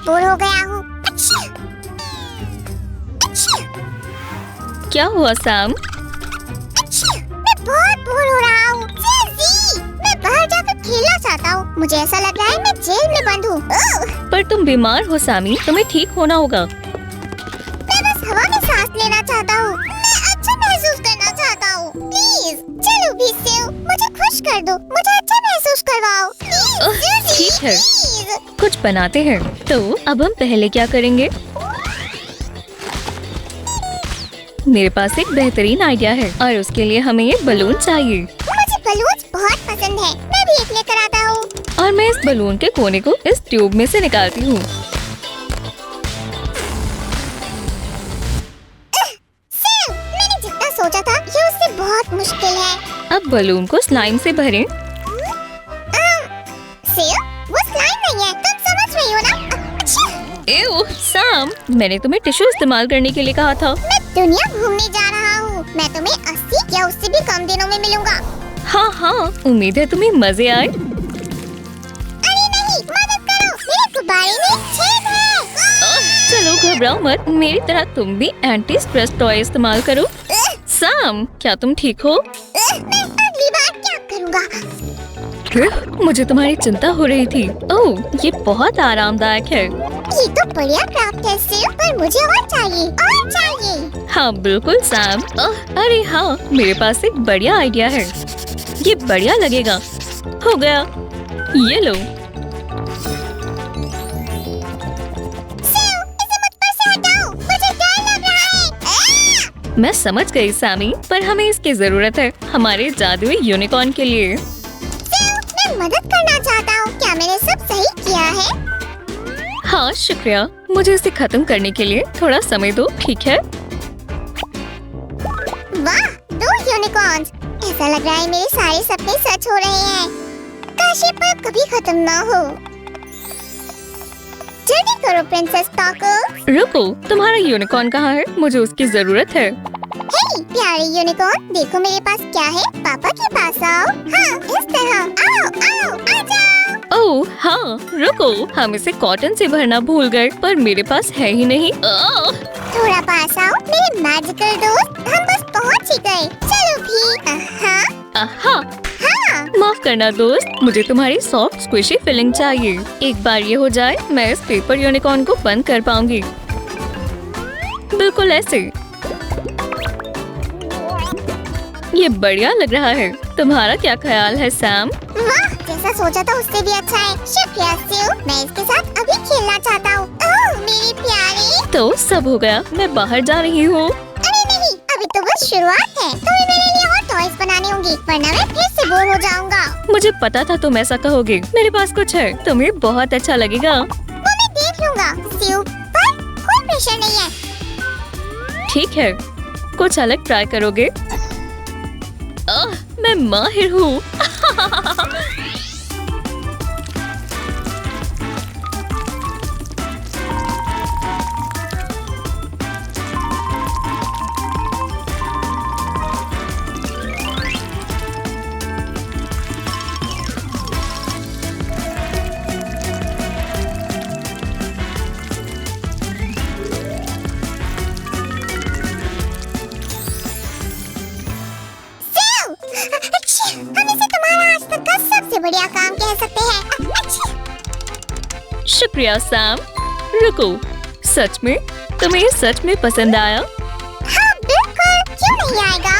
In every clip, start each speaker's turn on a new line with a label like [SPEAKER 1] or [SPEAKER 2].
[SPEAKER 1] बहुत बोर हो गया हूँ।
[SPEAKER 2] क्या हुआ सैम?
[SPEAKER 1] मैं बहुत बोर हो रहा हूँ। मैं बाहर जाकर खेलना चाहता हूँ। मुझे ऐसा लग रहा है मैं जेल में बंद हूँ।
[SPEAKER 2] पर तुम बीमार हो सैमी, तुम्हें ठीक होना होगा।
[SPEAKER 1] मैं बस हवा में सांस लेना चाहता हूँ। मैं अच्छा महसूस करना चाहता हूँ। प्लीज चलो भी सेव, मुझे खुश कर दो। मुझे अच्छा महसूस करवाओ। प्लीज
[SPEAKER 2] ठीक है, कुछ बनाते हैं। तो अब हम पहले क्या करेंगे? मेरे पास एक बेहतरीन आइडिया है और उसके लिए हमें ये बलून चाहिए।
[SPEAKER 1] मुझे बलून बहुत पसंद है। मैं भी एक लेकर आता हूँ।
[SPEAKER 2] और मैं इस बलून के कोने को इस ट्यूब में से निकालती हूँ।
[SPEAKER 1] मैंने जितना सोचा था ये उससे बहुत मुश्किल है।
[SPEAKER 2] अब बलून को स्लाइम से भरें।
[SPEAKER 1] वो स्लाइम नहीं है, तुम समझ रही हो ना?
[SPEAKER 2] एव, सैम, मैंने तुम्हें टिश्यू इस्तेमाल करने के लिए कहा था।
[SPEAKER 1] मैं दुनिया घूमने जा रहा हूँ। मैं तुम्हें 80 या उससे भी कम दिनों में मिलूंगा।
[SPEAKER 2] हाँ, उम्मीद है तुम्हें मजे आए।
[SPEAKER 1] अरे नहीं, मदद करो, मेरे गुब्बारे में एक छेद है।
[SPEAKER 2] चलो घबराओ मत, मेरी तरह तुम भी एंटी स्ट्रेस टॉय इस्तेमाल करो। सैम, क्या तुम ठीक हो?
[SPEAKER 1] मैं अगली बार क्या करूँगा?
[SPEAKER 2] मुझे तुम्हारी चिंता हो रही थी। ओह, ये बहुत आरामदायक है।
[SPEAKER 1] ये तो बढ़िया क्राफ्ट है सिर्फ, पर मुझे और चाहिए।
[SPEAKER 2] हाँ बिल्कुल सैम। अरे हाँ, मेरे पास एक बढ़िया आइडिया है। ये बढ़िया लगेगा। हो गया, ये लो।
[SPEAKER 1] इसे मुझ पर से हटाओ, मुझे डर लग रहा है।
[SPEAKER 2] मैं समझ गई सैमी, पर हमें इसकी जरूरत है हमारे जादुई यूनिकॉर्न के लिए।
[SPEAKER 1] मैं मदद करना चाहता हूँ। क्या मैंने सब सही किया है?
[SPEAKER 2] हाँ शुक्रिया, मुझे इसे खत्म करने के लिए थोड़ा समय दो, ठीक है?
[SPEAKER 1] वाह, 2 यूनिकॉर्न्स। ऐसा लग रहा है मेरे सारे सपने सच हो रहे हैं। काश ये पल कभी खत्म ना हो। जल्दी करो प्रिंसेस टॉको।
[SPEAKER 2] रुको, तुम्हारा यूनिकॉर्न कहाँ है? मुझे उसकी जरूरत है।
[SPEAKER 1] हे प्यारे यूनिकॉर्न, देखो मेरे पास क्या है। पापा के पास आओ। हाँ, इस तरह। आओ, आ जाओ।
[SPEAKER 2] ओह हाँ, रुको, हम इसे कॉटन से भरना भूल गए, पर मेरे पास है ही नहीं।
[SPEAKER 1] थोड़ा पास आओ मेरे मैजिकल दोस्त, हम बस पहुँच ही गए। चलो भी।
[SPEAKER 2] हाँ, माफ करना दोस्त, मुझे तुम्हारी सॉफ्ट स्क्विशी फीलिंग चाहिए। एक बार ये हो जाए, मैं इस पेपर यूनिकॉर्न को बंद कर पाऊंगी। बिल्कुल ऐसे। ये बढ़िया लग रहा है। तुम्हारा क्या ख्याल है सैम?
[SPEAKER 1] वाह, जैसा सोचा था उससे भी अच्छा है। शुक्रिया सिउ, मैं इसके साथ अभी खेलना चाहता हूँ। ओह मेरी प्यारी।
[SPEAKER 2] तो सब हो गया, मैं बाहर जा रही हूँ।
[SPEAKER 1] अरे नहीं, अभी तो बस शुरुआत है। तुम्हें मेरे लिए और टॉयज बनाने होंगे, वरना मैं फिर से बोर हो जाऊंगा।
[SPEAKER 2] मुझे पता था तुम ऐसा कहोगे। मेरे पास कुछ है, तुम्हें बहुत अच्छा लगेगा।
[SPEAKER 1] वो मैं देख लूंगा सिउ, पर कोई प्रेशर नहीं है।
[SPEAKER 2] ठीक है, कुछ अलग ट्राई करोगे? मैं माहिर हूँ।
[SPEAKER 1] हम इसे तुम्हारा आज तक का सबसे बढ़िया काम कह सकते हैं।
[SPEAKER 2] शुक्रिया सैम। रुको, सच में तुम्हें सच में पसंद आया?
[SPEAKER 1] हाँ बिल्कुल, क्यों नहीं आएगा?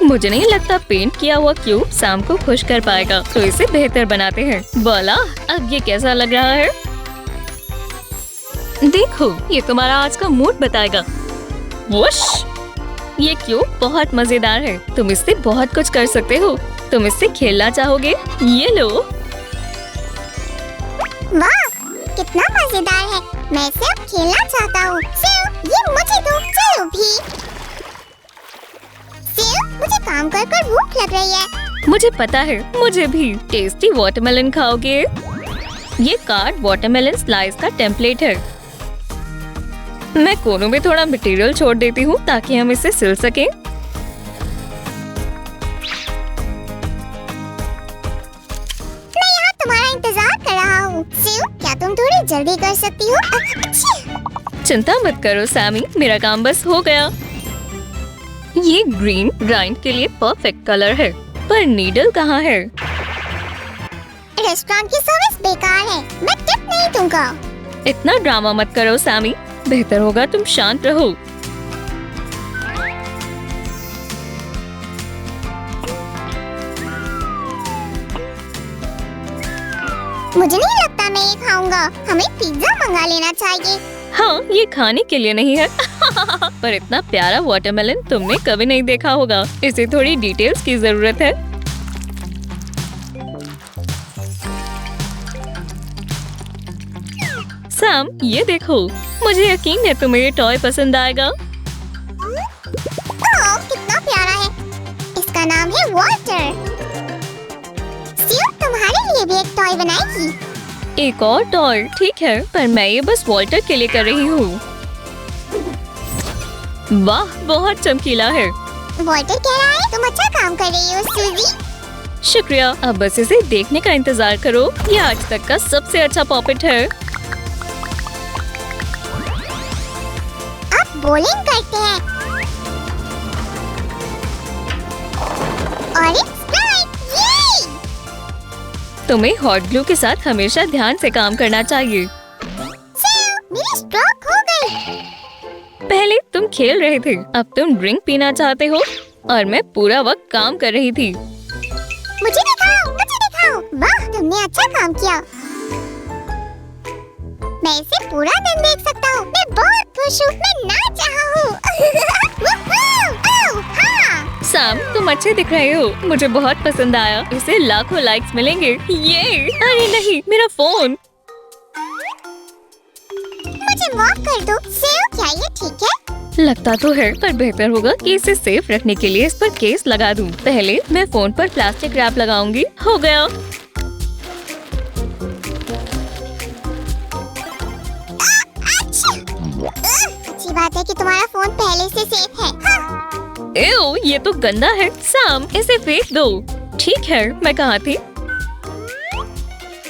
[SPEAKER 2] मुझे नहीं लगता पेंट किया हुआ क्यूब सैम को खुश कर पाएगा, तो इसे बेहतर बनाते हैं। बोला, अब ये कैसा लग रहा है? देखो, ये तुम्हारा आज का मूड बताएगा। वुश! ये क्यूब बहुत मजेदार है। तुम इससे बहुत कुछ कर सकते हो। तुम इससे खेलना चाहोगे? ये लो।
[SPEAKER 1] वाह, कितना मजेदार है। मैं इसे अब खेलना चाहता हूँ। सिउ, ये मुझे दो। चलो भी। सिउ, मुझे काम कर कर भूख लग रही है।
[SPEAKER 2] मुझे पता है, मुझे भी। टेस्टी वाटरमेलन खाओगे? ये कार्ड वाटरमेलन स्लाइस का टेम्पलेट है। मैं कोनों में थोड़ा मटेरियल छोड़ देती हूँ ताकि हम इसे सिल सकें।
[SPEAKER 1] मैं यहाँ तुम्हारा इंतजार कर रहा हूँ। सिउ, क्या क्या तुम थोड़ी जल्दी कर सकती हो? अच्छा।
[SPEAKER 2] चिंता मत करो सैमी, मेरा काम बस हो गया। ये ग्रीन राइंड के लिए परफेक्ट कलर है, पर नीडल कहाँ है?
[SPEAKER 1] रेस्टोरेंट की सर्विस बेकार है, मैं टिप नहीं दूंगा।
[SPEAKER 2] इतना ड्रामा मत करो सैमी, बेहतर होगा तुम शांत रहो।
[SPEAKER 1] मुझे नहीं लगता मैं ये खाऊंगा, हमें पिज्जा मंगा लेना चाहिए।
[SPEAKER 2] हाँ, ये खाने के लिए नहीं है। पर इतना प्यारा वाटरमेलन तुमने कभी नहीं देखा होगा, इसे थोड़ी डिटेल्स की जरूरत है। सैम, ये देखो, मुझे यकीन है तुम्हें ये टॉय पसंद आएगा।
[SPEAKER 1] ओह, कितना प्यारा है। इसका नाम है वाटर। सियो तुम्हारे लिए भी एक टॉय बनाएगी।
[SPEAKER 2] एक और टॉय, ठीक है, पर मैं ये बस वॉल्टर के लिए कर रही हूँ। वाह, बहुत चमकीला है।
[SPEAKER 1] वाटर कह रहा है तुम अच्छा काम कर रही हो सूजी।
[SPEAKER 2] शुक्रिया, अब बस इसे देखने का इंतजार करो। ये आज तक का सबसे अच्छा पॉपेट है।
[SPEAKER 1] अब बॉलिंग करते हैं। और एक स्प्राइट, ये!
[SPEAKER 2] तुम्हें हॉट ग्लू के साथ हमेशा ध्यान से काम करना चाहिए।
[SPEAKER 1] सियो, मेरी स्ट्रोक हो गई।
[SPEAKER 2] पहले तुम खेल रहे थे, अब तुम ड्रिंक पीना चाहते हो, और मैं पूरा वक्त काम कर रही थी।
[SPEAKER 1] मुझे दिखाओ, मुझे दिखाओ। वाह, तुमने अच्छा काम किया। मैं इसे पूरा दिन देख सकता हूँ। मैं बहुत खुश हूँ। मैं नाच रहा हूँ। ओह, हाँ।
[SPEAKER 2] सैम, तुम अच्छे दिख रहे हो, मुझे बहुत पसंद आया। इसे लाखों लाइक्स मिलेंगे। ये, अरे नहीं, मेरा फोन।
[SPEAKER 1] मुझे माफ कर दो। सियो, क्या ये ठीक है?
[SPEAKER 2] लगता तो है, पर बेहतर होगा कि इसे सेफ रखने के लिए इस पर केस लगा दूं। पहले मैं फोन पर प्लास्टिक रैप लगाऊंगी। हो गया।
[SPEAKER 1] अच्छी बात है कि तुम्हारा फोन पहले से सेफ है। हाँ।
[SPEAKER 2] एओ, ये तो गंदा है। सैम, इसे फेंक दो। ठीक है, मैं कहाँ थी?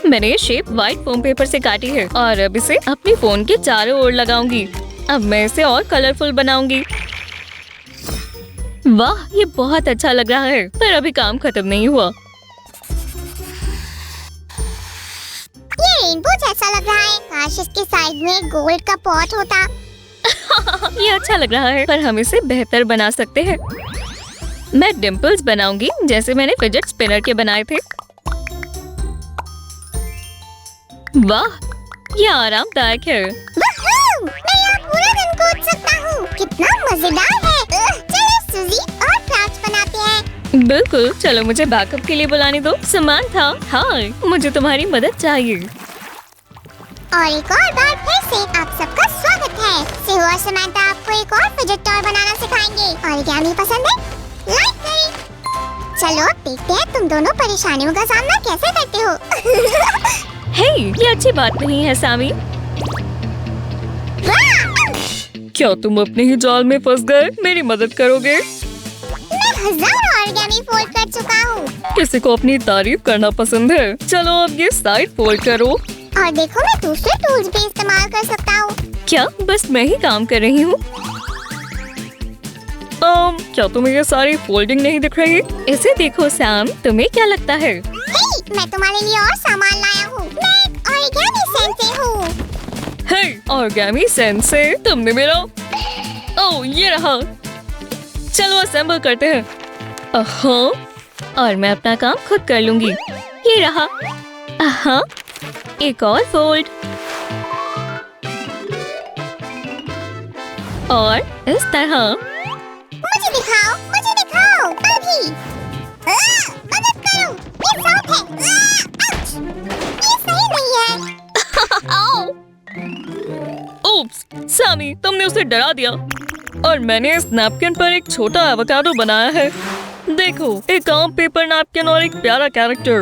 [SPEAKER 2] मैंने ये शेप व्हाइट फोम पेपर से काटी है और अब इसे अपनी फोन के चारों ओर लगाऊंगी। अब मैं इसे और कलरफुल बनाऊंगी। वाह, ये बहुत अच्छा लग रहा है, पर अभी काम खत्म नहीं हुआ।
[SPEAKER 1] ये रेनबो जैसा लग रहा है। काश इसके साइड में गोल्ड का पॉट होता।
[SPEAKER 2] ये अच्छा लग रहा है, पर हम इसे बेहतर बना सकते हैं। मैं डिम्पल्स बनाऊंगी, जैसे मैंने फिजेट स्पिनर के बनाए थे। वाह, ये आरामदायक है।
[SPEAKER 1] वूहू! मैं यहाँ पूरा दिन कूद सकता हूँ। कितना मजेदार है। चलो सूजी, और क्राफ्ट्स बनाते हैं।
[SPEAKER 2] बिल्कुल, चलो मुझे बैकअप के लिए बुलाने दो। सामान था। हाँ, मुझे तुम्हारी मदद चाहिए।
[SPEAKER 1] और एक और बार फिर से आप सबका स्वागत है। सियो और समंता आपको एक और फिजेट टॉय बनाना सिखाएंगे। और क्या नहीं पसंद है? लाइक करें। चलो अब देखते हैं तुम दोनों परेशानियों का सामना कैसे करते हो।
[SPEAKER 2] हे, ये अच्छी बात नहीं है सैमी। क्या तुम अपने ही जाल में फंस गए? मेरी मदद करोगे?
[SPEAKER 1] मैं 1000 ऑरिगेमी फोल्ड कर चुका हूँ।
[SPEAKER 2] किसी को अपनी तारीफ करना पसंद है। चलो अब ये साइड फोल्ड करो।
[SPEAKER 1] और देखो, मैं दूसरे टूल्स भी इस्तेमाल कर सकता हूँ।
[SPEAKER 2] क्या बस मैं ही काम कर रही हूँ? क्या तुम्हें ये सारी फोल्डिंग नहीं दिख रही? इसे देखो सैम, तुम्हें क्या लगता है?
[SPEAKER 1] हे, मैं तुम्हारे लिए और सामान लाया हूँ। मैं एक ऑरिगेमी सेंसे हूँ।
[SPEAKER 2] हे, ऑरिगेमी सेंसे, तुमने मेरा... ओह, ये रहा। चलो असेंबल करते हैं। और मैं अपना काम खुद कर लूंगी। ये रहा। एक और फोल्ड। और इस तरह।
[SPEAKER 1] मुझे दिखाओ, मुझे दिखाओ। अभी। मदद करो। ये सांप है। आउच! ये सही नहीं है।
[SPEAKER 2] आओ! ओप्स, सैमी, तुमने उसे डरा दिया। और मैंने इस नैपकिन पर एक छोटा एवोकाडो बनाया है। देखो, एक आम पेपर नैपकिन और एक प्यारा कैरेक्टर।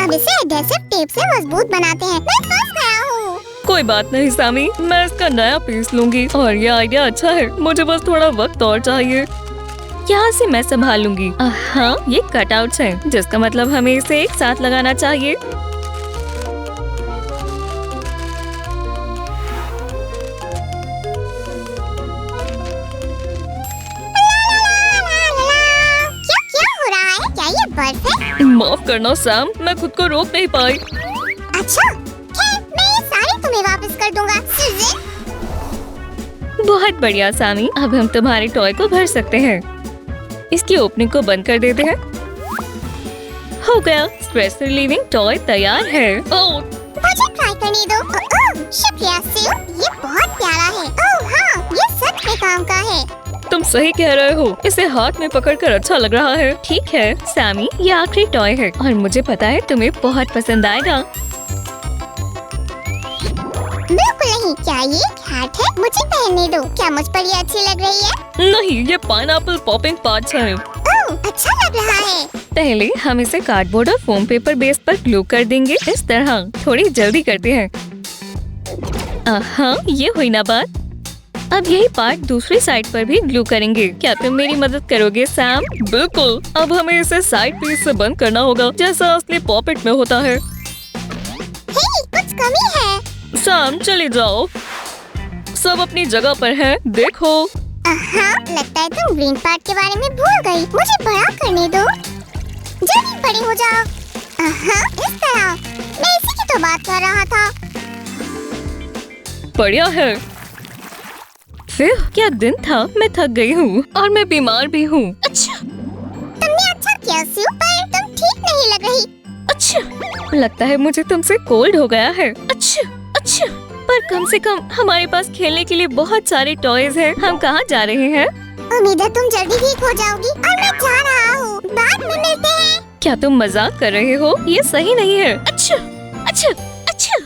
[SPEAKER 1] अब इसे एडहेसिव टेप से मजबूत बनाते हैं। मैं फंस गया हूँ।
[SPEAKER 2] कोई बात नहीं सैमी, मैं इसका नया पीस लूंगी। और ये आइडिया अच्छा है, मुझे बस थोड़ा वक्त और चाहिए। यहाँ से मैं संभाल लूंगी। हाँ, ये कटआउट्स हैं, जिसका मतलब हमें इसे एक साथ लगाना चाहिए। करना सैम, मैं खुद को रोक नहीं पाई।
[SPEAKER 1] अच्छा, मैं ये साड़ी तुम्हें वापस कर दूंगा। सुज़न।
[SPEAKER 2] बहुत बढ़िया सैमी, अब हम तुम्हारे टॉय को भर सकते हैं। इसकी ओपनिंग को बंद कर देते हैं। हो गया, स्ट्रेस रिलीविंग टॉय तैयार है। ओह,
[SPEAKER 1] मुझे ट्राई करने दो। ओह, शुक्रिया सिउ, ये बहुत प्यारा है। ओह हाँ, ये सच में काम का है।
[SPEAKER 2] तुम सही कह रहे हो, इसे हाथ में पकड़कर अच्छा लग रहा है। ठीक है सैमी, ये आखिरी टॉय है और मुझे पता है तुम्हें बहुत पसंद आएगा।
[SPEAKER 1] बिल्कुल नहीं, क्या ये एक हैट है? मुझे पहनने दो। क्या मुझ पर ये अच्छी लग रही है?
[SPEAKER 2] नहीं, ये पाइनएप्पल पॉपिंग पार्ट्स हैं।
[SPEAKER 1] ओह, अच्छा लग रहा है।
[SPEAKER 2] पहले हम इसे कार्डबोर्ड और फोम पेपर बेस पर ग्लू कर देंगे। इस तरह। थोड़ी जल्दी करते हैं। हाँ, ये हुई ना बात। अब यही पार्ट दूसरी साइड पर भी ग्लू करेंगे। क्या तुम मेरी मदद करोगे सैम? बिल्कुल। अब हमें इसे साइड पीस से बंद करना होगा, जैसा असली पॉपेट में होता है।
[SPEAKER 1] हे, कुछ कमी है।
[SPEAKER 2] सैम चले जाओ, सब अपनी जगह पर है। देखो।
[SPEAKER 1] हाँ, लगता है तुम ग्रीन पार्ट के बारे में भूल गई। मुझे बड़ा करने दो। जल्दी बड़ी हो जाओ। इस तरह। मैं इसी की तो बात कर रहा था।
[SPEAKER 2] बढ़िया है। फिर क्या दिन था, मैं थक गई हूँ और मैं बीमार भी हूँ। अच्छा,
[SPEAKER 1] तुमने अच्छा किया सिउ, पर तुम ठीक नहीं लग रही।
[SPEAKER 2] अच्छा, लगता है मुझे तुमसे कोल्ड हो गया है। अच्छा, अच्छा, पर कम से कम हमारे पास खेलने के लिए बहुत सारे टॉयज हैं। हम कहाँ जा रहे हैं?
[SPEAKER 1] उम्मीद है तुम जल्दी ठीक हो जाओगी और मैं जा रहा हूँ। बाद में मिलते हैं।
[SPEAKER 2] क्या तुम मजाक कर रहे हो? ये सही नहीं है। अच्छा, अच्छा, अच्छा।